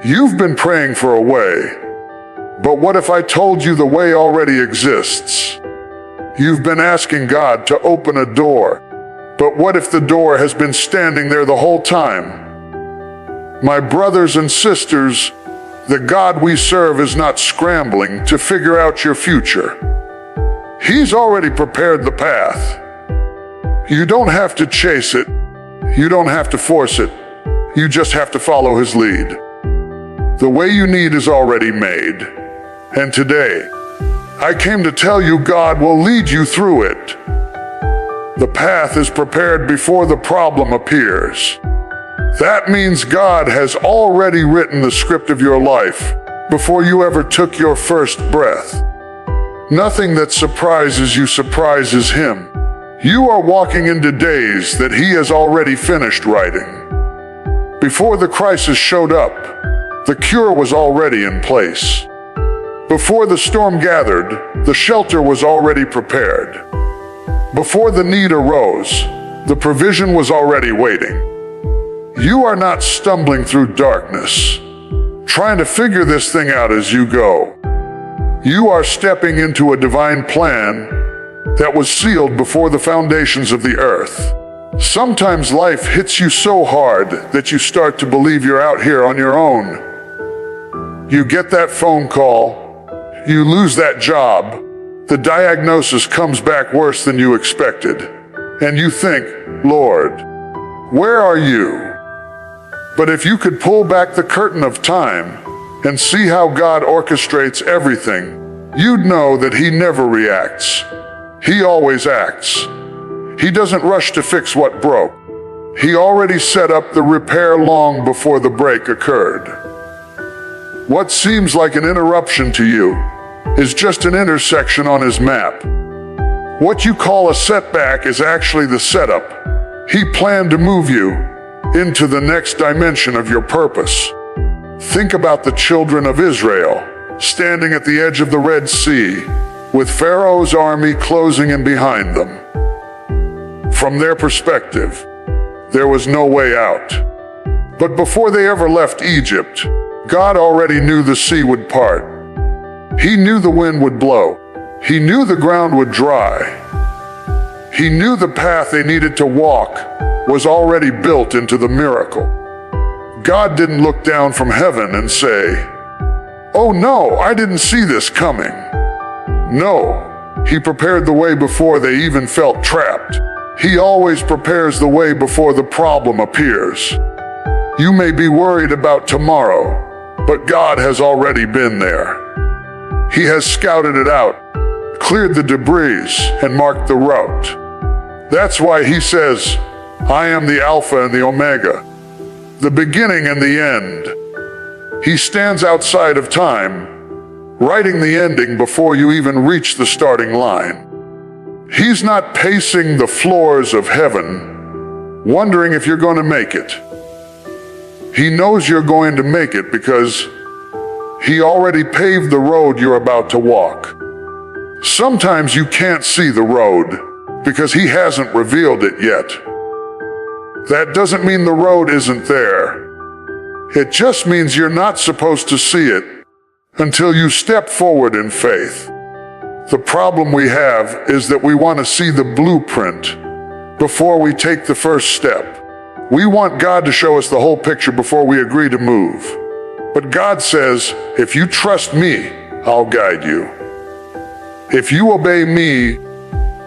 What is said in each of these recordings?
You've been praying for a way, but what if I told you the way already exists? You've been asking God to open a door, but what if the door has been standing there the whole time? My brothers and sisters, the God we serve is not scrambling to figure out your future. He's already prepared the path. You don't have to chase it. You don't have to force it. You just have to follow His lead. The way you need is already made. And today, I came to tell you God will lead you through it. The path is prepared before the problem appears. That means God has already written the script of your life before you ever took your first breath. Nothing that surprises you surprises Him. You are walking into days that He has already finished writing. Before the crisis showed up, the cure was already in place. Before the storm gathered, the shelter was already prepared. Before the need arose, the provision was already waiting. You are not stumbling through darkness, trying to figure this thing out as you go. You are stepping into a divine plan that was sealed before the foundations of the earth. Sometimes life hits you so hard that you start to believe you're out here on your own. You get that phone call, you lose that job, the diagnosis comes back worse than you expected, and you think, Lord, where are you? But if you could pull back the curtain of time and see how God orchestrates everything, you'd know that He never reacts. He always acts. He doesn't rush to fix what broke. He already set up the repair long before the break occurred. What seems like an interruption to you is just an intersection on His map. What you call a setback is actually the setup. He planned to move you into the next dimension of your purpose. Think about the children of Israel standing at the edge of the Red Sea with Pharaoh's army closing in behind them. From their perspective, there was no way out. But before they ever left Egypt, God already knew the sea would part. He knew the wind would blow. He knew the ground would dry. He knew the path they needed to walk was already built into the miracle. God didn't look down from heaven and say, "Oh no, I didn't see this coming." No, He prepared the way before they even felt trapped. He always prepares the way before the problem appears. You may be worried about tomorrow, but God has already been there. He has scouted it out, cleared the debris, and marked the route. That's why He says, "I am the Alpha and the Omega, the beginning and the end." He stands outside of time, writing the ending before you even reach the starting line. He's not pacing the floors of heaven, wondering if you're going to make it. He knows you're going to make it because He already paved the road you're about to walk. Sometimes you can't see the road because He hasn't revealed it yet. That doesn't mean the road isn't there. It just means you're not supposed to see it until you step forward in faith. The problem we have is that we want to see the blueprint before we take the first step. We want God to show us the whole picture before we agree to move. But God says, if you trust me, I'll guide you. If you obey me,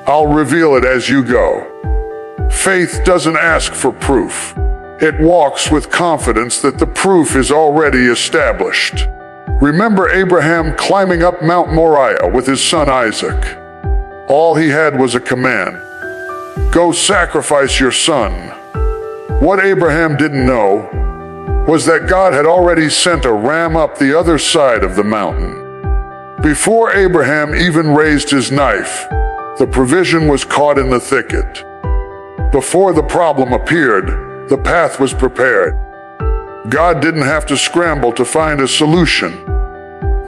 I'll reveal it as you go. Faith doesn't ask for proof. It walks with confidence that the proof is already established. Remember Abraham climbing up Mount Moriah with his son Isaac. All he had was a command. Go sacrifice your son. What Abraham didn't know was that God had already sent a ram up the other side of the mountain. Before Abraham even raised his knife, the provision was caught in the thicket. Before the problem appeared, the path was prepared. God didn't have to scramble to find a solution.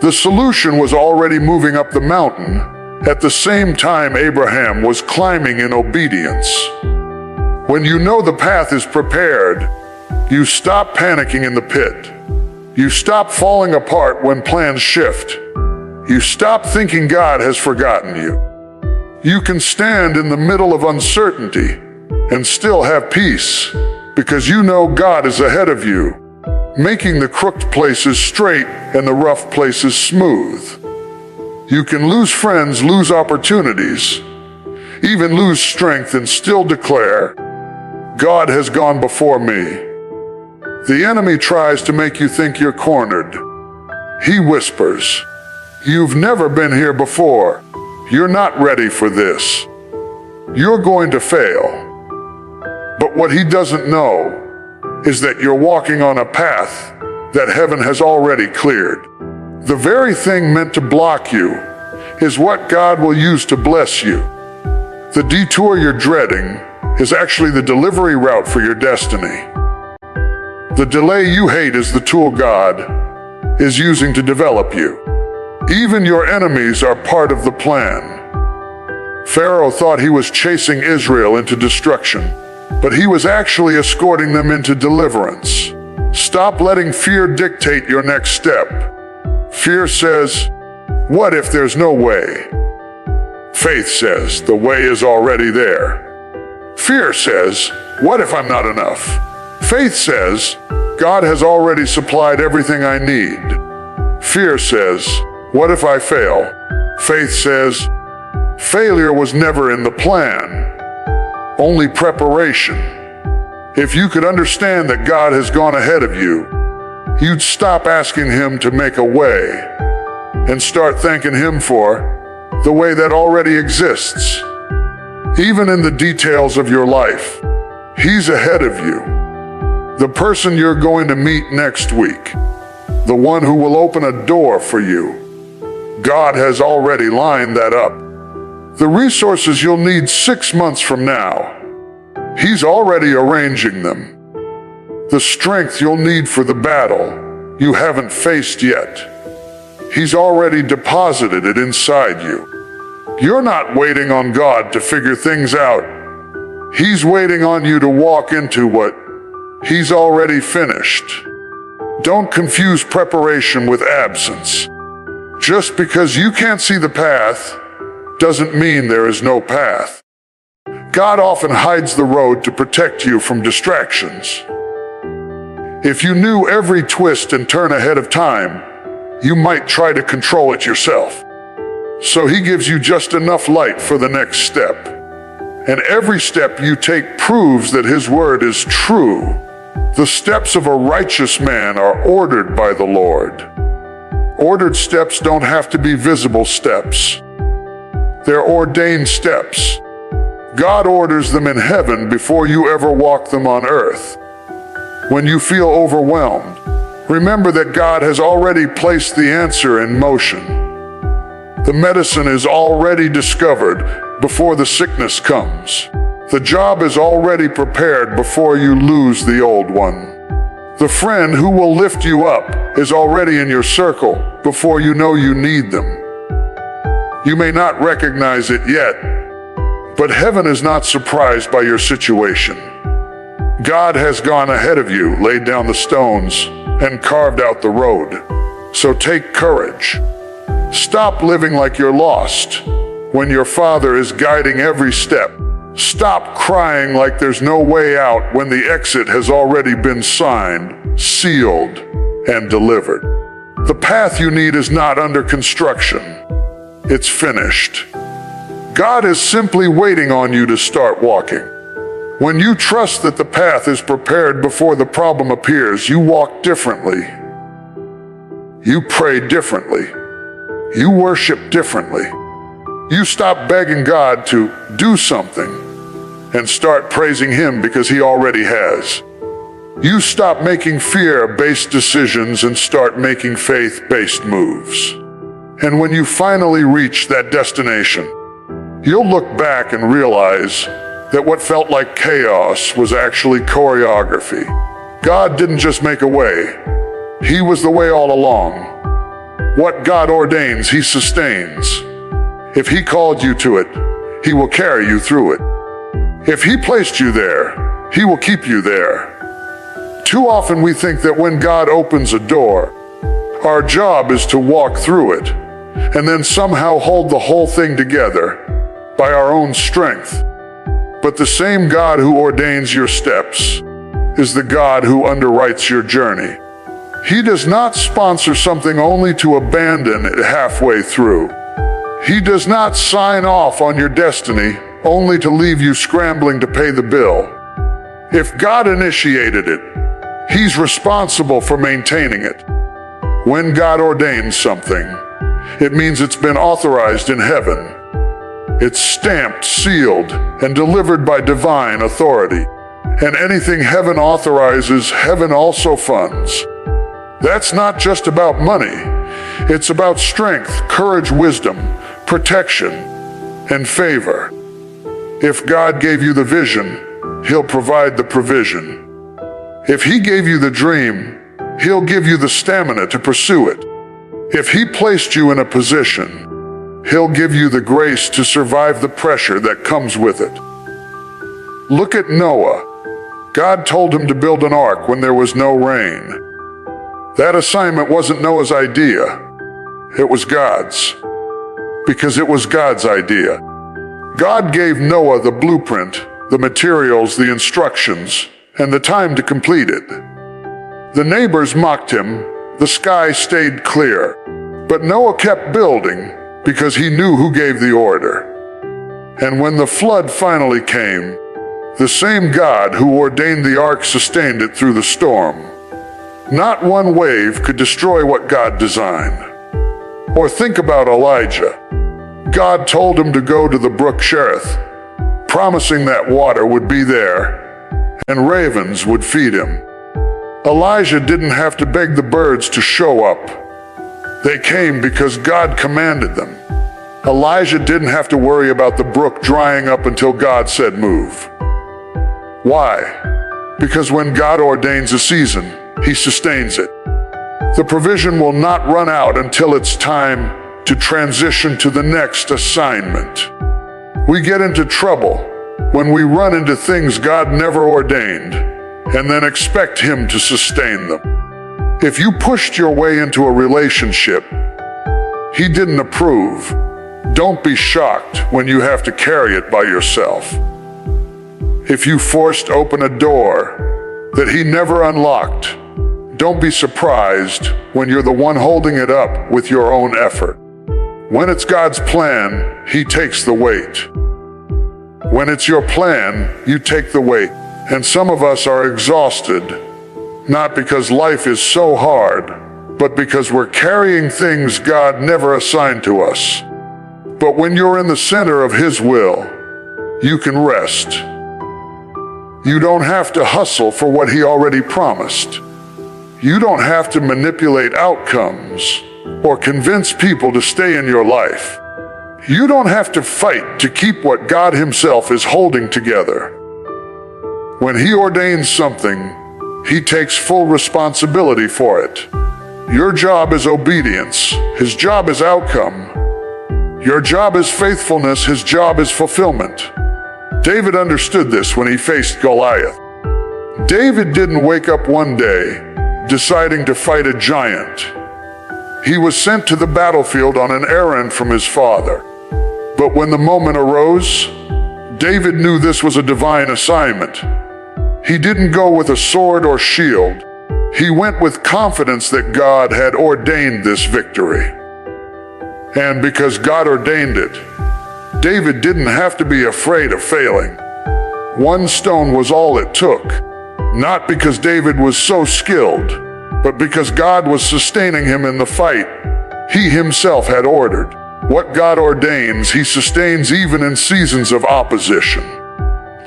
The solution was already moving up the mountain at the same time Abraham was climbing in obedience. When you know the path is prepared, you stop panicking in the pit. You stop falling apart when plans shift. You stop thinking God has forgotten you. You can stand in the middle of uncertainty and still have peace because you know God is ahead of you, making the crooked places straight and the rough places smooth. You can lose friends, lose opportunities, even lose strength and still declare, God has gone before me. The enemy tries to make you think you're cornered. He whispers, you've never been here before. You're not ready for this. You're going to fail. But what he doesn't know is that you're walking on a path that heaven has already cleared. The very thing meant to block you is what God will use to bless you. The detour you're dreading is actually the delivery route for your destiny. The delay you hate is the tool God is using to develop you. Even your enemies are part of the plan. Pharaoh thought he was chasing Israel into destruction, but he was actually escorting them into deliverance. Stop letting fear dictate your next step. Fear says, what if there's no way? Faith says, the way is already there. Fear says, what if I'm not enough? Faith says, God has already supplied everything I need. Fear says, what if I fail? Faith says, failure was never in the plan, only preparation. If you could understand that God has gone ahead of you, you'd stop asking Him to make a way and start thanking Him for the way that already exists. Even in the details of your life, He's ahead of you. The person you're going to meet next week, the one who will open a door for you, God has already lined that up. The resources you'll need 6 months from now, He's already arranging them. The strength you'll need for the battle you haven't faced yet, He's already deposited it inside you. You're not waiting on God to figure things out. He's waiting on you to walk into what He's already finished. Don't confuse preparation with absence. Just because you can't see the path doesn't mean there is no path. God often hides the road to protect you from distractions. If you knew every twist and turn ahead of time, you might try to control it yourself. So He gives you just enough light for the next step. And every step you take proves that His word is true. The steps of a righteous man are ordered by the Lord. Ordered steps don't have to be visible steps. They're ordained steps. God orders them in heaven before you ever walk them on earth. When you feel overwhelmed, remember that God has already placed the answer in motion. The medicine is already discovered before the sickness comes. The job is already prepared before you lose the old one. The friend who will lift you up is already in your circle before you know you need them. You may not recognize it yet, but heaven is not surprised by your situation. God has gone ahead of you, laid down the stones, and carved out the road. So take courage. Stop living like you're lost when your Father is guiding every step. Stop crying like there's no way out when the exit has already been signed, sealed, and delivered. The path you need is not under construction. It's finished. God is simply waiting on you to start walking. When you trust that the path is prepared before the problem appears, you walk differently. You pray differently. You worship differently. You stop begging God to do something and start praising Him because He already has. You stop making fear-based decisions and start making faith-based moves. And when you finally reach that destination, you'll look back and realize that what felt like chaos was actually choreography. God didn't just make a way. He was the way all along. What God ordains, He sustains. If He called you to it, He will carry you through it. If He placed you there, He will keep you there. Too often we think that when God opens a door, Our job is to walk through it, and then somehow hold the whole thing together by our own strength. But the same God who ordains your steps is the God who underwrites your journey. He does not sponsor something only to abandon it halfway through. He does not sign off on your destiny only to leave you scrambling to pay the bill. If God initiated it, He's responsible for maintaining it. When God ordains something, it means it's been authorized in heaven. It's stamped, sealed, and delivered by divine authority. And anything heaven authorizes, heaven also funds. That's not just about money. It's about strength, courage, wisdom, protection, and favor. If God gave you the vision, He'll provide the provision. If He gave you the dream, He'll give you the stamina to pursue it. If He placed you in a position, He'll give you the grace to survive the pressure that comes with it. Look at Noah. God told him to build an ark when there was no rain. That assignment wasn't Noah's idea. It was God's. Because it was God's idea. God gave Noah the blueprint, the materials, the instructions, and the time to complete it. The neighbors mocked him. The sky stayed clear. But Noah kept building because he knew who gave the order. And when the flood finally came, the same God who ordained the ark sustained it through the storm. Not one wave could destroy what God designed. Or think about Elijah. God told him to go to the brook Cherith, promising that water would be there and ravens would feed him. Elijah didn't have to beg the birds to show up. They came because God commanded them. Elijah didn't have to worry about the brook drying up until God said move. Why? Because when God ordains a season, He sustains it. The provision will not run out until it's time to transition to the next assignment. We get into trouble when we run into things God never ordained and then expect Him to sustain them. If you pushed your way into a relationship He didn't approve, don't be shocked when you have to carry it by yourself. If you forced open a door that He never unlocked, don't be surprised when you're the one holding it up with your own effort. When it's God's plan, He takes the weight. When it's your plan, you take the weight. And some of us are exhausted, not because life is so hard, but because we're carrying things God never assigned to us. But when you're in the center of His will, you can rest. You don't have to hustle for what He already promised. You don't have to manipulate outcomes or convince people to stay in your life. You don't have to fight to keep what God Himself is holding together. When He ordains something, He takes full responsibility for it. Your job is obedience. His job is outcome. Your job is faithfulness. His job is fulfillment. David understood this when he faced Goliath. David didn't wake up one day deciding to fight a giant. He was sent to the battlefield on an errand from his father. But when the moment arose, David knew this was a divine assignment. He didn't go with a sword or shield. He went with confidence that God had ordained this victory. And because God ordained it, David didn't have to be afraid of failing. One stone was all it took, not because David was so skilled, but because God was sustaining him in the fight He Himself had ordered. What God ordains, He sustains even in seasons of opposition.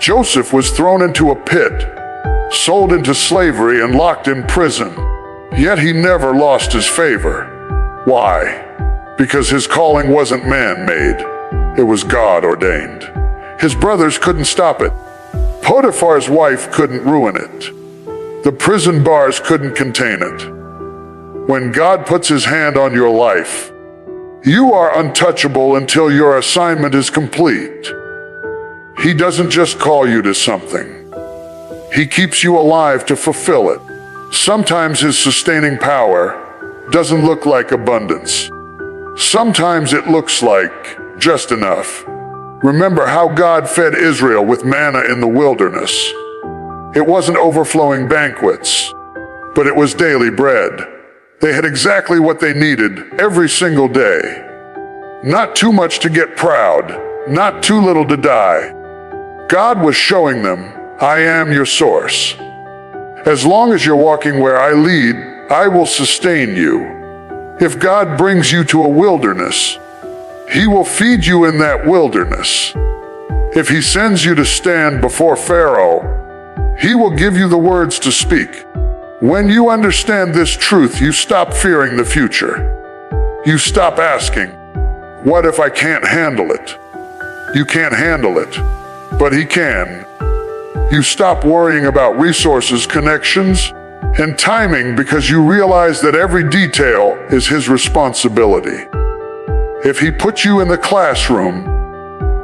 Joseph was thrown into a pit, sold into slavery, and locked in prison. Yet he never lost his favor. Why? Because his calling wasn't man-made. It was God-ordained. His brothers couldn't stop it. Potiphar's wife couldn't ruin it. The prison bars couldn't contain it. When God puts His hand on your life, you are untouchable until your assignment is complete. He doesn't just call you to something. He keeps you alive to fulfill it. Sometimes His sustaining power doesn't look like abundance. Sometimes it looks like just enough. Remember how God fed Israel with manna in the wilderness. It wasn't overflowing banquets, but it was daily bread. They had exactly what they needed every single day. Not too much to get proud, not too little to die. God was showing them, I am your source. As long as you're walking where I lead, I will sustain you. If God brings you to a wilderness, He will feed you in that wilderness. If He sends you to stand before Pharaoh, He will give you the words to speak. When you understand this truth, you stop fearing the future. You stop asking, what if I can't handle it? You can't handle it, but He can. You stop worrying about resources, connections, and timing because you realize that every detail is His responsibility. If He puts you in the classroom,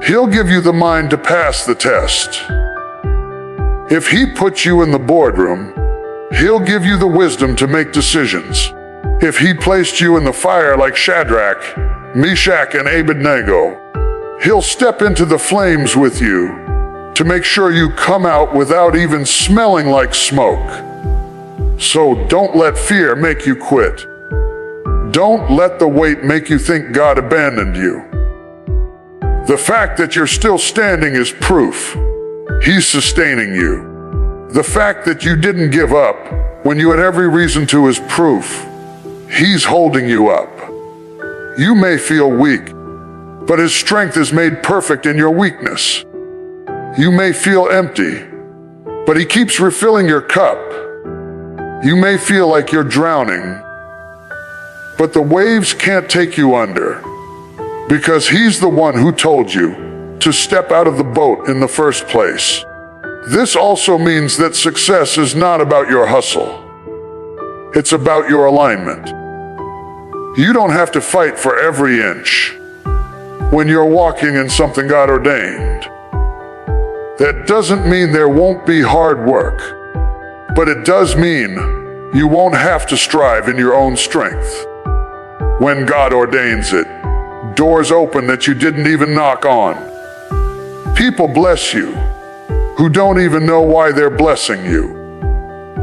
He'll give you the mind to pass the test. If He puts you in the boardroom, He'll give you the wisdom to make decisions. If He placed you in the fire like Shadrach, Meshach, and Abednego, He'll step into the flames with you to make sure you come out without even smelling like smoke. So don't let fear make you quit. Don't let the weight make you think God abandoned you. The fact that you're still standing is proof He's sustaining you. The fact that you didn't give up when you had every reason to is proof He's holding you up. You may feel weak, but His strength is made perfect in your weakness. You may feel empty, but He keeps refilling your cup. You may feel like you're drowning, but the waves can't take you under, because He's the one who told you to step out of the boat in the first place. This also means that success is not about your hustle. It's about your alignment. You don't have to fight for every inch when you're walking in something God ordained. That doesn't mean there won't be hard work, but it does mean you won't have to strive in your own strength. When God ordains it, doors open that you didn't even knock on. People bless you who don't even know why they're blessing you.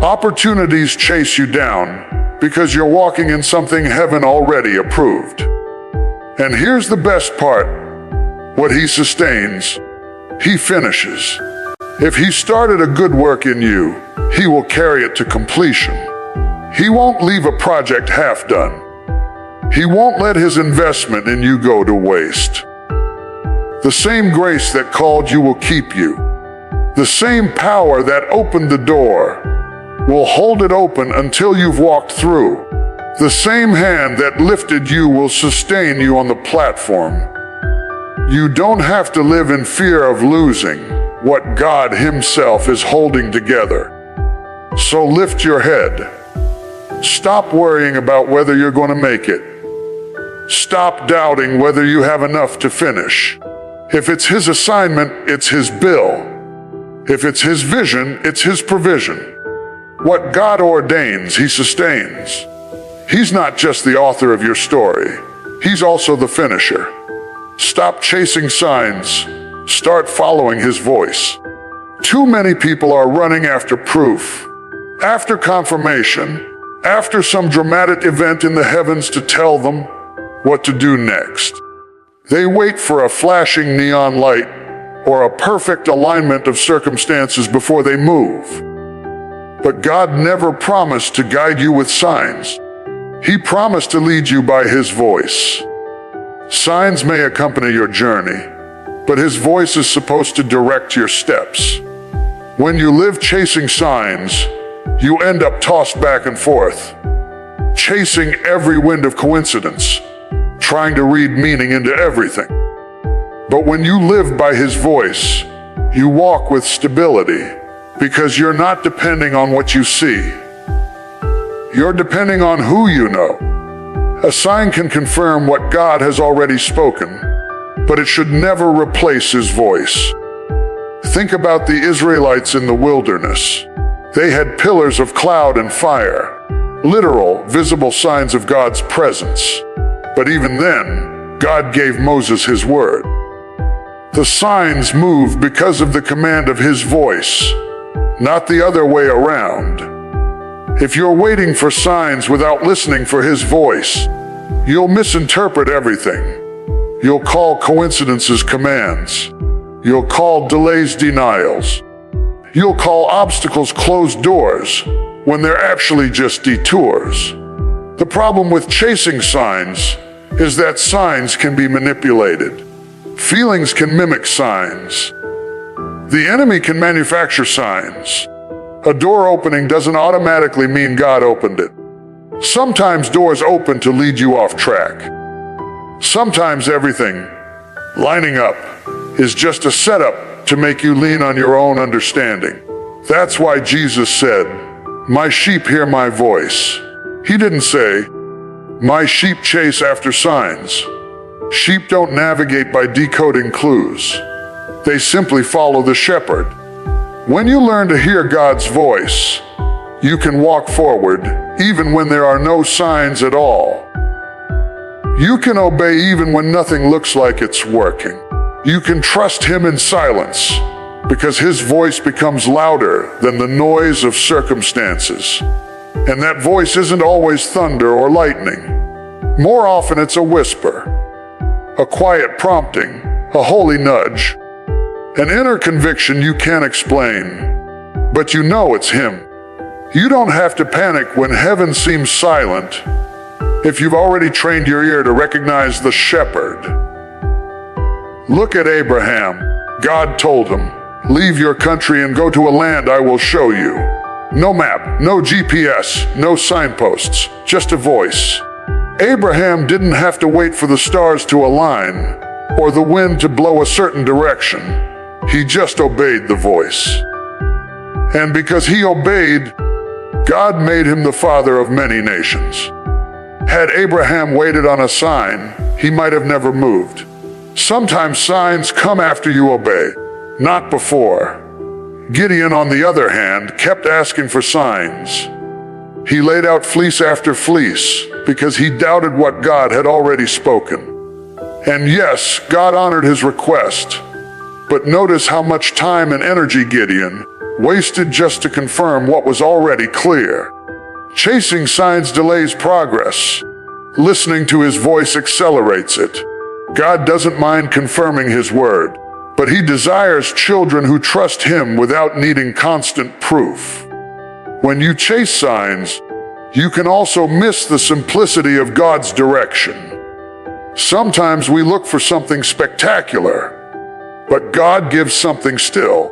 Opportunities chase you down because you're walking in something heaven already approved. And here's the best part. What He sustains, He finishes. If He started a good work in you, He will carry it to completion. He won't leave a project half done. He won't let His investment in you go to waste. The same grace that called you will keep you. The same power that opened the door will hold it open until you've walked through. The same hand that lifted you will sustain you on the platform. You don't have to live in fear of losing what God Himself is holding together. So lift your head. Stop worrying about whether you're going to make it. Stop doubting whether you have enough to finish. If it's His assignment, it's His bill. If it's His vision, it's His provision. What God ordains, He sustains. He's not just the author of your story. He's also the finisher. Stop chasing signs. Start following His voice. Too many people are running after proof, after confirmation, after some dramatic event in the heavens to tell them what to do next. They wait for a flashing neon light or a perfect alignment of circumstances before they move. But God never promised to guide you with signs. He promised to lead you by His voice. Signs may accompany your journey, but His voice is supposed to direct your steps. When you live chasing signs, you end up tossed back and forth, chasing every wind of coincidence, trying to read meaning into everything. But when you live by His voice, you walk with stability, because you're not depending on what you see. You're depending on who you know. A sign can confirm what God has already spoken, but it should never replace His voice. Think about the Israelites in the wilderness. They had pillars of cloud and fire, literal, visible signs of God's presence. But even then, God gave Moses his word. The signs moved because of the command of his voice, not the other way around. If you're waiting for signs without listening for his voice, you'll misinterpret everything. You'll call coincidences commands. You'll call delays denials. You'll call obstacles closed doors when they're actually just detours. The problem with chasing signs is that signs can be manipulated. Feelings can mimic signs. The enemy can manufacture signs. A door opening doesn't automatically mean God opened it. Sometimes doors open to lead you off track. Sometimes everything lining up is just a setup to make you lean on your own understanding. That's why Jesus said, "My sheep hear my voice." He didn't say, "My sheep chase after signs." Sheep don't navigate by decoding clues. They simply follow the shepherd. When you learn to hear God's voice, you can walk forward even when there are no signs at all. You can obey even when nothing looks like it's working. You can trust him in silence because his voice becomes louder than the noise of circumstances. And that voice isn't always thunder or lightning. More often it's a whisper, a quiet prompting, a holy nudge, an inner conviction you can't explain, but you know it's him. You don't have to panic when heaven seems silent if you've already trained your ear to recognize the shepherd. Look at Abraham. God told him, "Leave your country and go to a land I will show you." No map, no GPS, no signposts, just a voice. Abraham didn't have to wait for the stars to align or the wind to blow a certain direction. He just obeyed the voice. And because he obeyed, God made him the father of many nations. Had Abraham waited on a sign, he might have never moved. Sometimes signs come after you obey, not before. Gideon, on the other hand, kept asking for signs. He laid out fleece after fleece because he doubted what God had already spoken. And yes, God honored his request. But notice how much time and energy Gideon wasted just to confirm what was already clear. Chasing signs delays progress. Listening to his voice accelerates it. God doesn't mind confirming his word, but he desires children who trust him without needing constant proof. When you chase signs, you can also miss the simplicity of God's direction. Sometimes we look for something spectacular, but God gives something still.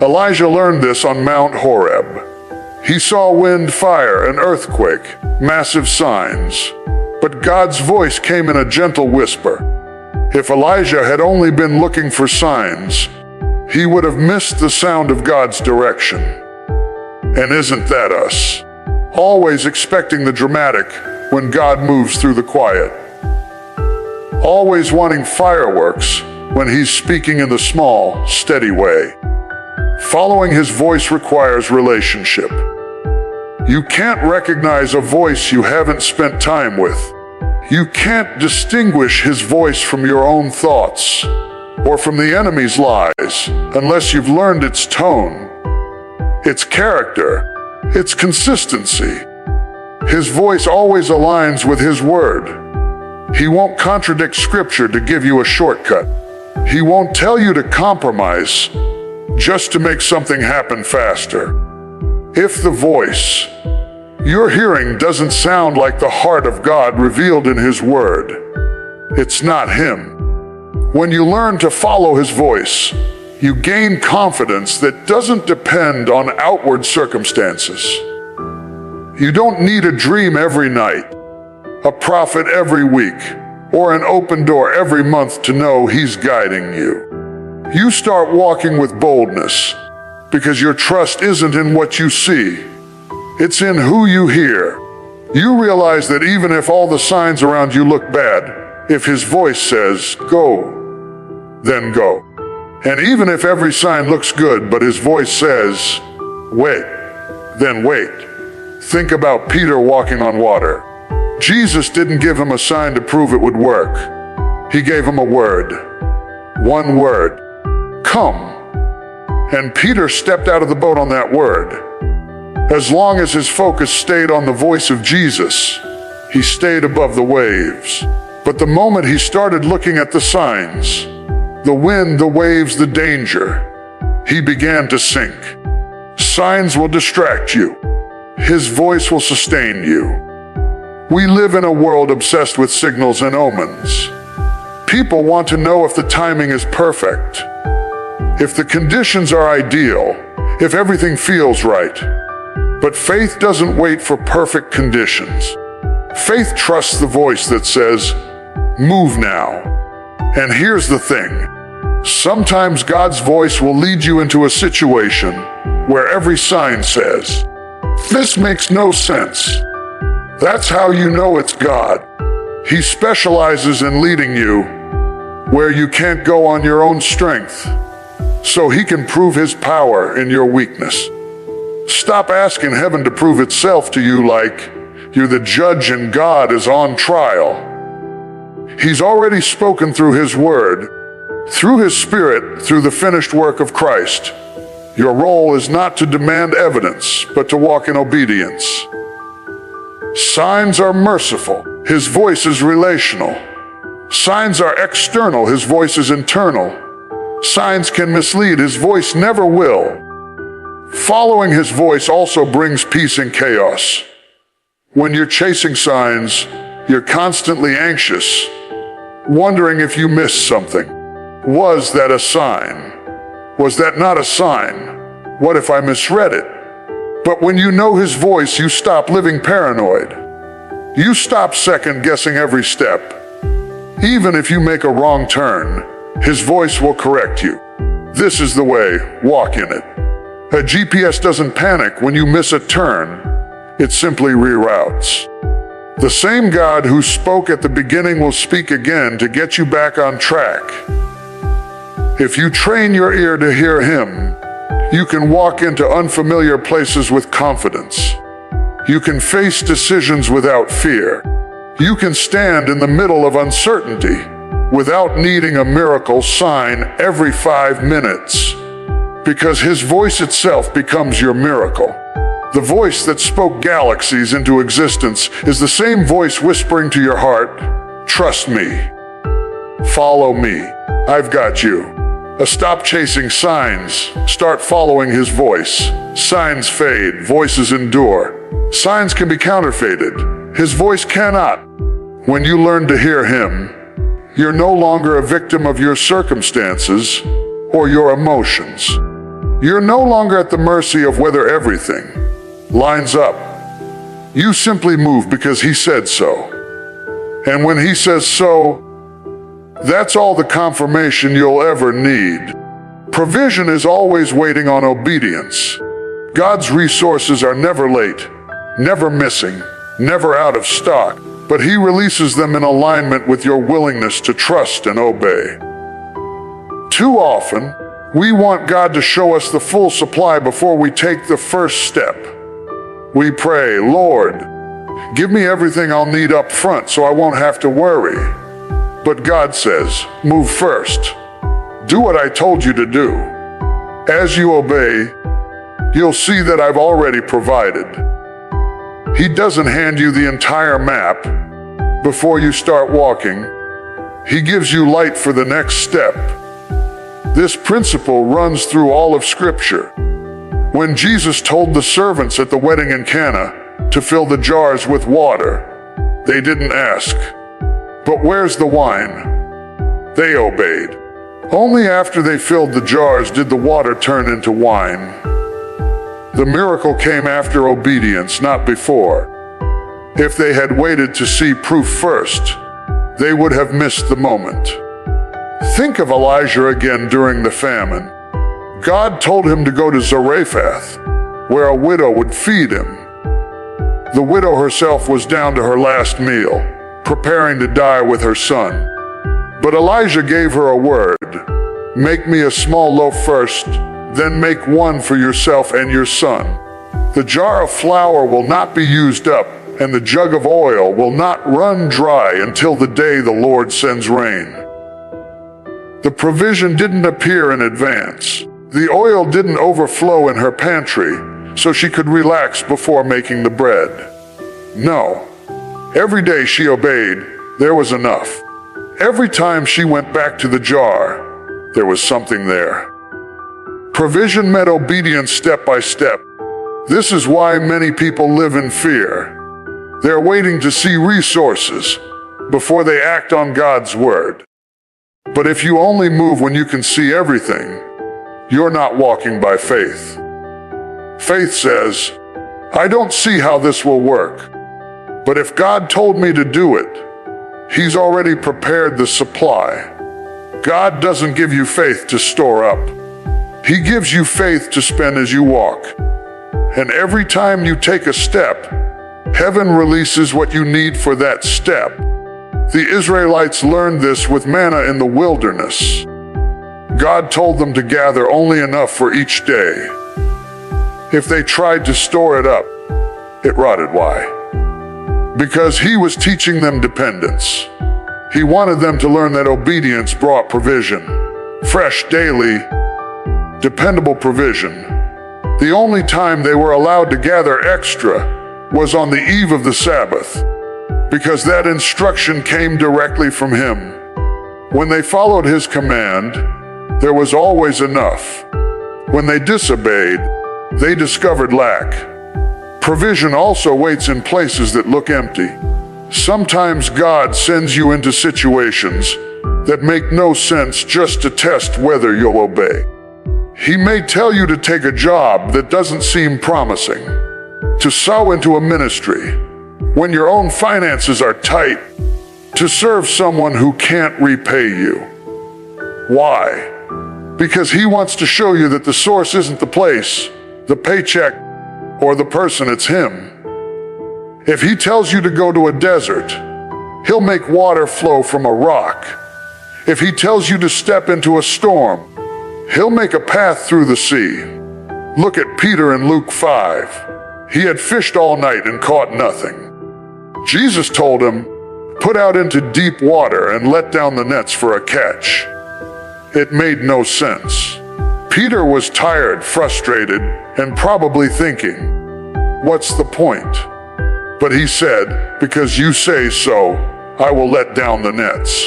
Elijah learned this on Mount Horeb. He saw wind, fire, an earthquake, massive signs. But God's voice came in a gentle whisper. If Elijah had only been looking for signs, he would have missed the sound of God's direction. And isn't that us? Always expecting the dramatic when God moves through the quiet. Always wanting fireworks when he's speaking in the small, steady way. Following his voice requires relationship. You can't recognize a voice you haven't spent time with. You can't distinguish his voice from your own thoughts or from the enemy's lies unless you've learned its tone, its character, its consistency. His voice always aligns with his word. He won't contradict scripture to give you a shortcut. He won't tell you to compromise just to make something happen faster. If the voice you're hearing doesn't sound like the heart of God revealed in his word, it's not him. When you learn to follow his voice, you gain confidence that doesn't depend on outward circumstances. You don't need a dream every night, a prophet every week, or an open door every month to know he's guiding you. You start walking with boldness because your trust isn't in what you see. It's in who you hear. You realize that even if all the signs around you look bad, if his voice says, "Go," then go. And even if every sign looks good but his voice says, "Wait," then wait. Think about Peter walking on water. Jesus didn't give him a sign to prove it would work. He gave him a word. One word. Come. And Peter stepped out of the boat on that word. As long as his focus stayed on the voice of Jesus, he stayed above the waves. But the moment he started looking at the signs, the wind, the waves, the danger, he began to sink. Signs will distract you. His voice will sustain you. We live in a world obsessed with signals and omens. People want to know if the timing is perfect, if the conditions are ideal, if everything feels right. But faith doesn't wait for perfect conditions. Faith trusts the voice that says, "Move now." And here's the thing. Sometimes God's voice will lead you into a situation where every sign says, "This makes no sense." That's how you know it's God. He specializes in leading you where you can't go on your own strength, so he can prove his power in your weakness. Stop asking heaven to prove itself to you like you're the judge and God is on trial. He's already spoken through his word, through his Spirit, through the finished work of Christ. Your role is not to demand evidence, but to walk in obedience. Signs are merciful. His voice is relational. Signs are external. His voice is internal. Signs can mislead. His voice never will. Following his voice also brings peace in chaos. When you're chasing signs, you're constantly anxious, wondering if you missed something. Was that a sign? Was that not a sign? What if I misread it? But when you know his voice, you stop living paranoid. You stop second-guessing every step. Even if you make a wrong turn, his voice will correct you. This is the way, walk in it. A GPS doesn't panic when you miss a turn. It simply reroutes. The same God who spoke at the beginning will speak again to get you back on track. If you train your ear to hear him, you can walk into unfamiliar places with confidence. You can face decisions without fear. You can stand in the middle of uncertainty without needing a miracle sign every 5 minutes, because his voice itself becomes your miracle. The voice that spoke galaxies into existence is the same voice whispering to your heart, "Trust me. Follow me. I've got you." Stop chasing signs. Start following his voice. Signs fade. Voices endure. Signs can be counterfeited. His voice cannot. When you learn to hear him, you're no longer a victim of your circumstances or your emotions. You're no longer at the mercy of whether everything lines up. You simply move because he said so. And when he says so, that's all the confirmation you'll ever need. Provision is always waiting on obedience. God's resources are never late, never missing, never out of stock, but he releases them in alignment with your willingness to trust and obey. Too often, we want God to show us the full supply before we take the first step. We pray, "Lord, give me everything I'll need up front so I won't have to worry." But God says, "Move first. Do what I told you to do." As you obey, you'll see that I've already provided. He doesn't hand you the entire map before you start walking. He gives you light for the next step. This principle runs through all of Scripture. When Jesus told the servants at the wedding in Cana to fill the jars with water, they didn't ask, "But where's the wine?" They obeyed. Only after they filled the jars did the water turn into wine. The miracle came after obedience, not before. If they had waited to see proof first, they would have missed the moment. Think of Elijah again during the famine. God told him to go to Zarephath, where a widow would feed him. The widow herself was down to her last meal, preparing to die with her son. But Elijah gave her a word, "Make me a small loaf first, then make one for yourself and your son." The jar of flour will not be used up, and the jug of oil will not run dry until the day the Lord sends rain. The provision didn't appear in advance. The oil didn't overflow in her pantry, so she could relax before making the bread. No. Every day she obeyed, there was enough. Every time she went back to the jar, there was something there. Provision met obedience step by step. This is why many people live in fear. They're waiting to see resources before they act on God's word. But if you only move when you can see everything, you're not walking by faith. Faith says, I don't see how this will work, but if God told me to do it, He's already prepared the supply. God doesn't give you faith to store up. He gives you faith to spend as you walk. And every time you take a step, heaven releases what you need for that step. The Israelites learned this with manna in the wilderness. God told them to gather only enough for each day. If they tried to store it up, it rotted. Why? Because He was teaching them dependence. He wanted them to learn that obedience brought provision. Fresh, daily, dependable provision. The only time they were allowed to gather extra was on the eve of the Sabbath, because that instruction came directly from Him. When they followed His command, there was always enough. When they disobeyed, they discovered lack. Provision also waits in places that look empty. Sometimes God sends you into situations that make no sense just to test whether you'll obey. He may tell you to take a job that doesn't seem promising, to sow into a ministry when your own finances are tight, to serve someone who can't repay you. Why? Because He wants to show you that the source isn't the place, the paycheck, or the person, it's Him. If He tells you to go to a desert, He'll make water flow from a rock. If He tells you to step into a storm, He'll make a path through the sea. Look at Peter in Luke 5. He had fished all night and caught nothing. Jesus told him, put out into deep water and let down the nets for a catch. It made no sense. Peter was tired, frustrated, and probably thinking, what's the point? But he said, because you say so, I will let down the nets.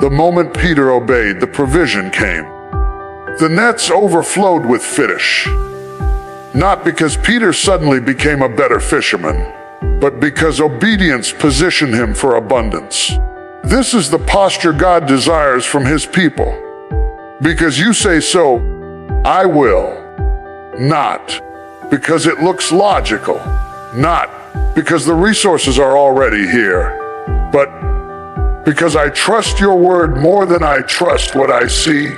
The moment Peter obeyed, the provision came. The nets overflowed with fish. Not because Peter suddenly became a better fisherman, but because obedience positioned him for abundance. This is the posture God desires from His people. Because you say so, I will. Not because it looks logical. Not because the resources are already here. But because I trust your word more than I trust what I see.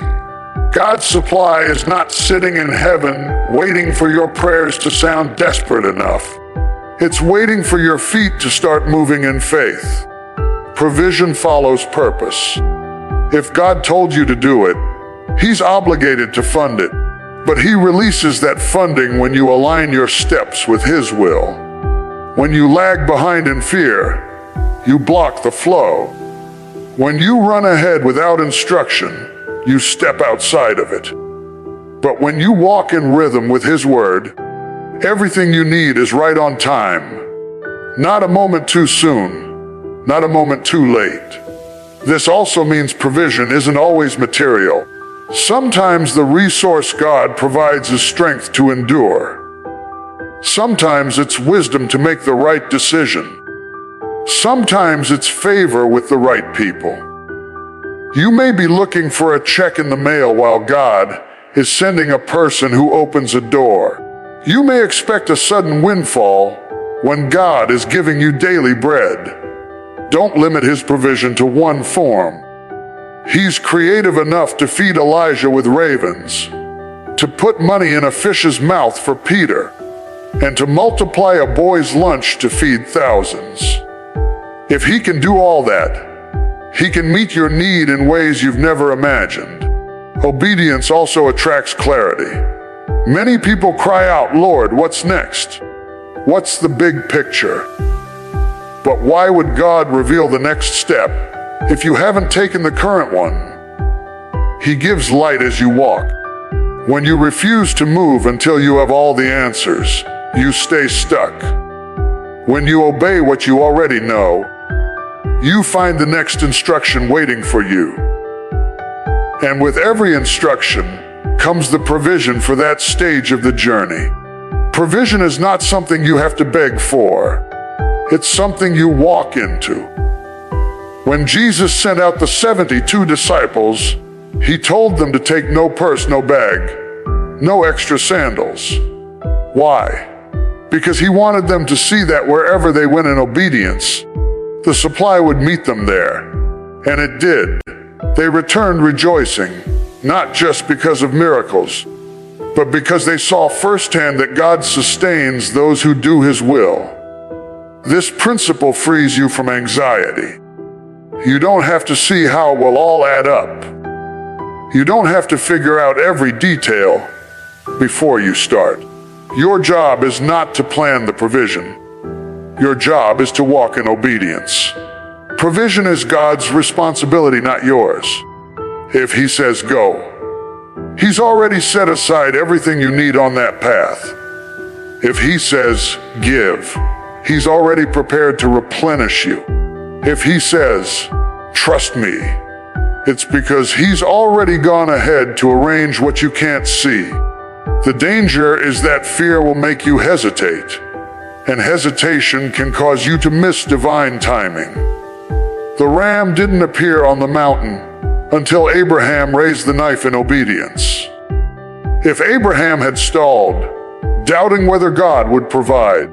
God's supply is not sitting in heaven waiting for your prayers to sound desperate enough. It's waiting for your feet to start moving in faith. Provision follows purpose. If God told you to do it, He's obligated to fund it, but He releases that funding when you align your steps with His will. When you lag behind in fear, you block the flow. When you run ahead without instruction, you step outside of it. But when you walk in rhythm with His word, everything you need is right on time. Not a moment too soon, not a moment too late. This also means provision isn't always material. Sometimes the resource God provides is strength to endure. Sometimes it's wisdom to make the right decision. Sometimes it's favor with the right people. You may be looking for a check in the mail while God is sending a person who opens a door. You may expect a sudden windfall when God is giving you daily bread. Don't limit His provision to one form. He's creative enough to feed Elijah with ravens, to put money in a fish's mouth for Peter, and to multiply a boy's lunch to feed thousands. If He can do all that, He can meet your need in ways you've never imagined. Obedience also attracts clarity. Many people cry out, "Lord, what's next? What's the big picture?" But why would God reveal the next step if you haven't taken the current one? He gives light as you walk. When you refuse to move until you have all the answers, you stay stuck. When you obey what you already know, you find the next instruction waiting for you. And with every instruction comes the provision for that stage of the journey. Provision is not something you have to beg for. It's something you walk into. When Jesus sent out the 72 disciples, he told them to take no purse, no bag, no extra sandals. Why? Because he wanted them to see that wherever they went in obedience, the supply would meet them there. And it did. They returned rejoicing, not just because of miracles, but because they saw firsthand that God sustains those who do his will. This principle frees you from anxiety. You don't have to see how it will all add up. You don't have to figure out every detail before you start. Your job is not to plan the provision. Your job is to walk in obedience. Provision is God's responsibility, not yours. If he says go, he's already set aside everything you need on that path. If he says give, he's already prepared to replenish you. If he says trust me, it's because he's already gone ahead to arrange what you can't see. The danger is that fear will make you hesitate, and hesitation can cause you to miss divine timing. The ram didn't appear on the mountain until Abraham raised the knife in obedience. If Abraham had stalled, doubting whether God would provide,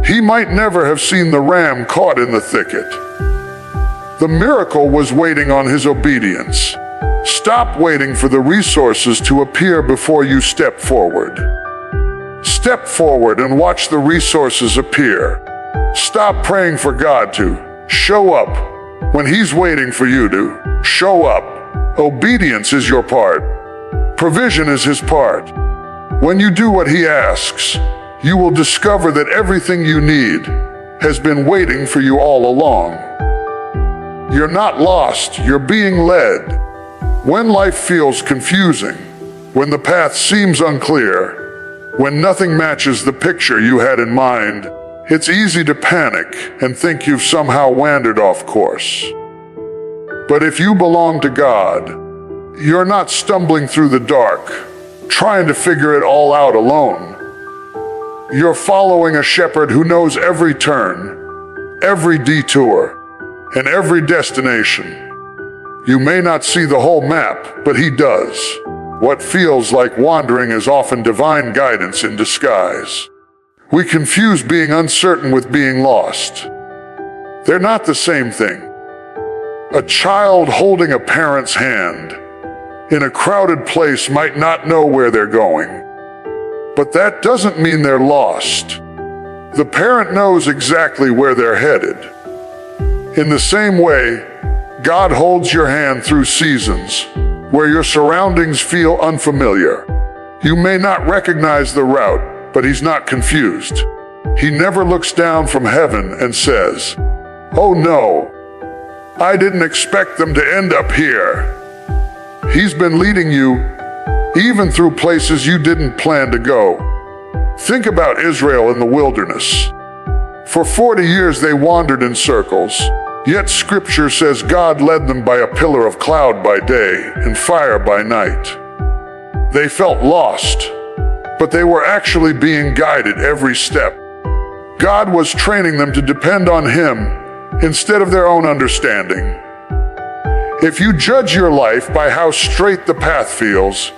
he might never have seen the ram caught in the thicket. The miracle was waiting on his obedience. Stop waiting for the resources to appear before you step forward. Step forward and watch the resources appear. Stop praying for God to show up when he's waiting for you to show up. Obedience is your part. Provision is his part. When you do what he asks, you will discover that everything you need has been waiting for you all along. You're not lost, you're being led. When life feels confusing, when the path seems unclear, when nothing matches the picture you had in mind, it's easy to panic and think you've somehow wandered off course. But if you belong to God, you're not stumbling through the dark, trying to figure it all out alone. You're following a shepherd who knows every turn, every detour, and every destination. You may not see the whole map, but he does. What feels like wandering is often divine guidance in disguise. We confuse being uncertain with being lost. They're not the same thing. A child holding a parent's hand in a crowded place might not know where they're going, but that doesn't mean they're lost. The parent knows exactly where they're headed. In the same way, God holds your hand through seasons where your surroundings feel unfamiliar. You may not recognize the route, but he's not confused. He never looks down from heaven and says, "Oh no, I didn't expect them to end up here." He's been leading you even through places you didn't plan to go. Think about Israel in the wilderness. For 40 years they wandered in circles. Yet Scripture says God led them by a pillar of cloud by day and fire by night. They felt lost, but they were actually being guided every step. God was training them to depend on him instead of their own understanding. If you judge your life by how straight the path feels,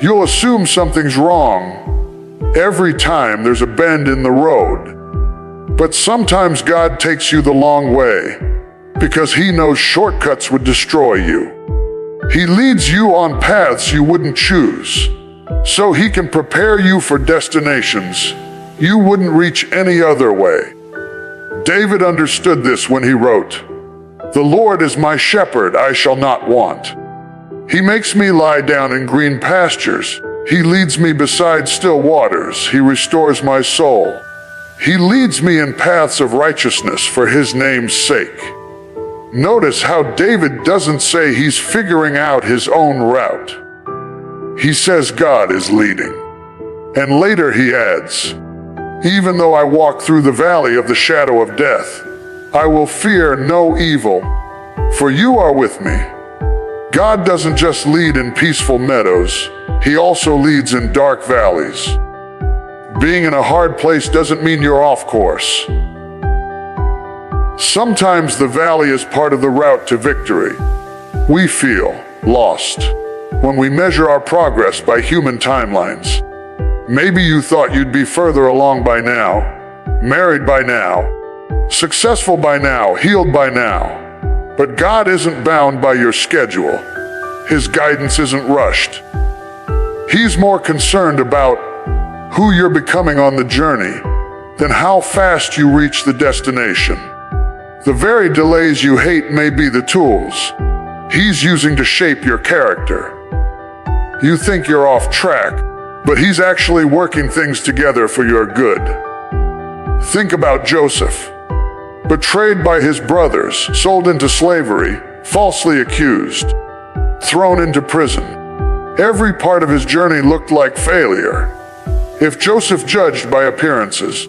you'll assume something's wrong every time there's a bend in the road. But sometimes God takes you the long way because he knows shortcuts would destroy you. He leads you on paths you wouldn't choose, so he can prepare you for destinations you wouldn't reach any other way. David understood this when he wrote, "The Lord is my shepherd, I shall not want. He makes me lie down in green pastures. He leads me beside still waters. He restores my soul. He leads me in paths of righteousness for his name's sake. Notice how David doesn't say he's figuring out his own route. He says God is leading. And later he adds, even though I walk through the valley of the shadow of death, I will fear no evil, for you are with me. God doesn't just lead in peaceful meadows, he also leads in dark valleys. Being in a hard place doesn't mean you're off course. Sometimes the valley is part of the route to victory. We feel lost when we measure our progress by human timelines. Maybe you thought you'd be further along by now, married by now, successful by now, healed by now. But God isn't bound by your schedule. His guidance isn't rushed. He's more concerned about who you're becoming on the journey than how fast you reach the destination. The very delays you hate may be the tools he's using to shape your character. You think you're off track, but he's actually working things together for your good. Think about Joseph. Betrayed by his brothers, sold into slavery, falsely accused, thrown into prison. Every part of his journey looked like failure. If Joseph judged by appearances,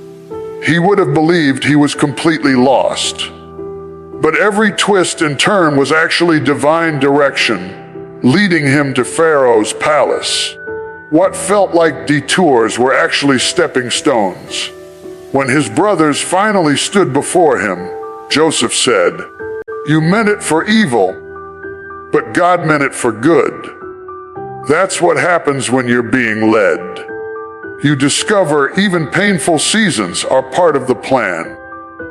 he would have believed he was completely lost. But every twist and turn was actually divine direction, leading him to Pharaoh's palace. What felt like detours were actually stepping stones. When his brothers finally stood before him, Joseph said, "You meant it for evil, but God meant it for good." That's what happens when you're being led. You discover even painful seasons are part of the plan.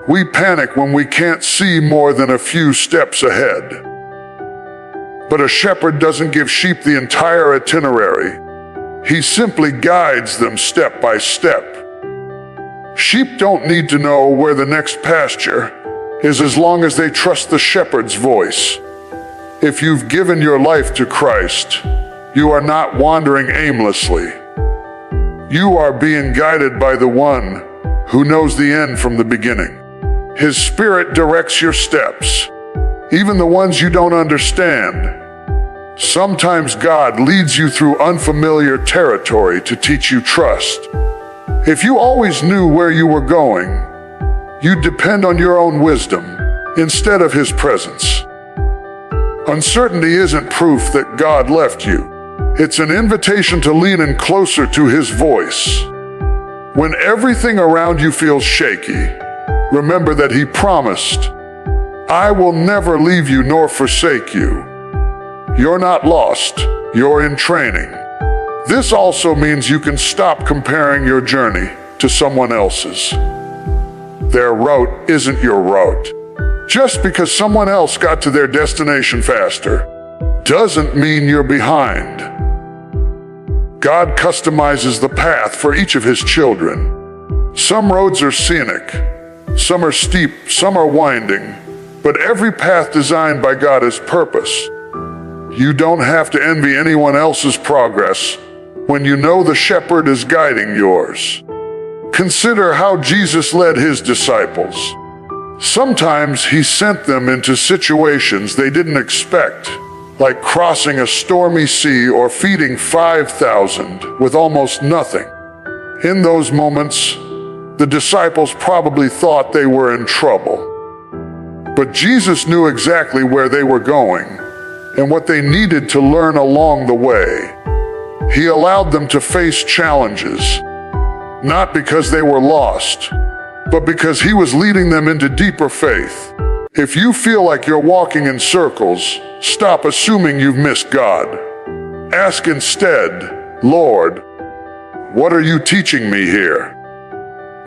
We panic when we can't see more than a few steps ahead. But a shepherd doesn't give sheep the entire itinerary. He simply guides them step by step. Sheep don't need to know where the next pasture is as long as they trust the shepherd's voice. If you've given your life to Christ, you are not wandering aimlessly. You are being guided by the one who knows the end from the beginning. His Spirit directs your steps, even the ones you don't understand. Sometimes God leads you through unfamiliar territory to teach you trust. If you always knew where you were going, you'd depend on your own wisdom instead of His presence. Uncertainty isn't proof that God left you. It's an invitation to lean in closer to His voice. When everything around you feels shaky, remember that He promised, "I will never leave you nor forsake you." You're not lost, you're in training. This also means you can stop comparing your journey to someone else's. Their route isn't your route. Just because someone else got to their destination faster doesn't mean you're behind. God customizes the path for each of His children. Some roads are scenic, some are steep, some are winding, but every path designed by God has purpose. You don't have to envy anyone else's progress when you know the shepherd is guiding yours. Consider how Jesus led His disciples. Sometimes He sent them into situations they didn't expect, like crossing a stormy sea or feeding 5,000 with almost nothing. In those moments, the disciples probably thought they were in trouble. But Jesus knew exactly where they were going and what they needed to learn along the way. He allowed them to face challenges, not because they were lost, but because He was leading them into deeper faith. If you feel like you're walking in circles, stop assuming you've missed God. Ask instead, "Lord, what are you teaching me here?"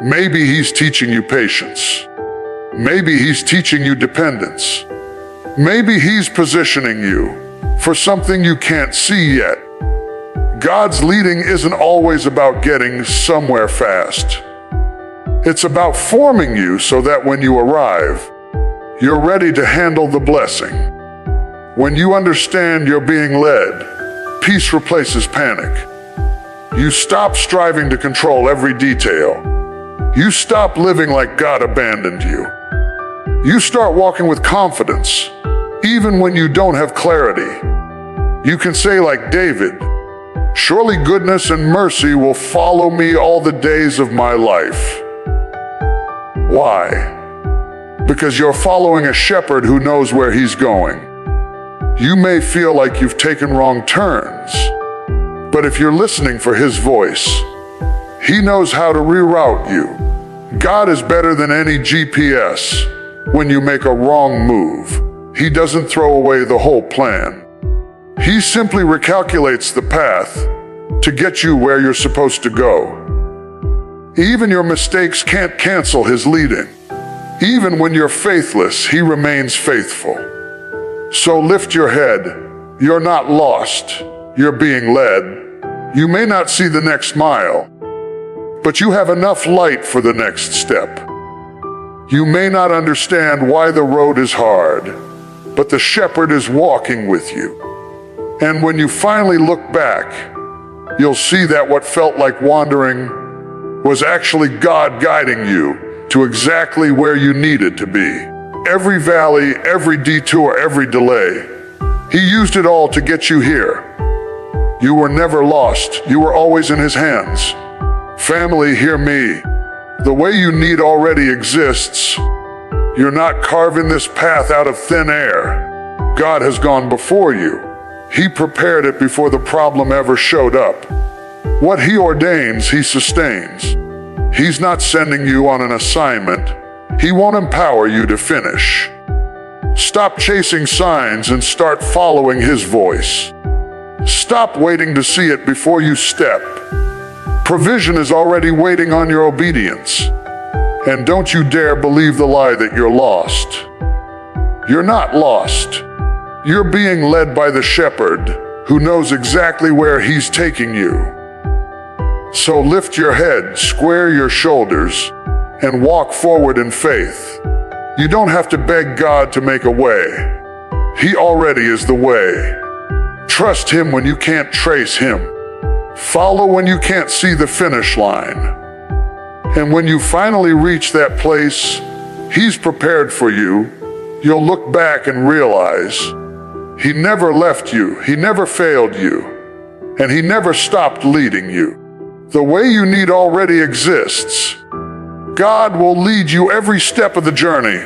Maybe He's teaching you patience. Maybe He's teaching you dependence. Maybe He's positioning you for something you can't see yet. God's leading isn't always about getting somewhere fast. It's about forming you so that when you arrive, you're ready to handle the blessing. When you understand you're being led, peace replaces panic. You stop striving to control every detail. You stop living like God abandoned you. You start walking with confidence, even when you don't have clarity. You can say like David, "Surely goodness and mercy will follow me all the days of my life." Why? Because you're following a shepherd who knows where he's going. You may feel like you've taken wrong turns, but if you're listening for his voice, he knows how to reroute you. God is better than any GPS. When you make a wrong move, he doesn't throw away the whole plan. He simply recalculates the path to get you where you're supposed to go. Even your mistakes can't cancel his leading. Even when you're faithless, he remains faithful. So lift your head. You're not lost. You're being led. You may not see the next mile, but you have enough light for the next step. You may not understand why the road is hard, but the shepherd is walking with you. And when you finally look back, you'll see that what felt like wandering was actually God guiding you to exactly where you needed to be. Every valley, every detour, every delay, he used it all to get you here. You were never lost. You were always in his hands. Family, hear me. The way you need already exists. You're not carving this path out of thin air. God has gone before you. He prepared it before the problem ever showed up. What he ordains, he sustains. He's not sending you on an assignment. He won't empower you to finish. Stop chasing signs and start following his voice. Stop waiting to see it before you step. Provision is already waiting on your obedience. And don't you dare believe the lie that you're lost. You're not lost. You're being led by the shepherd who knows exactly where he's taking you. So lift your head, square your shoulders, and walk forward in faith. You don't have to beg God to make a way. He already is the way. Trust him when you can't trace him. Follow when you can't see the finish line. And when you finally reach that place he's prepared for you, you'll look back and realize he never left you, he never failed you, and he never stopped leading you. The way you need already exists. God will lead you every step of the journey.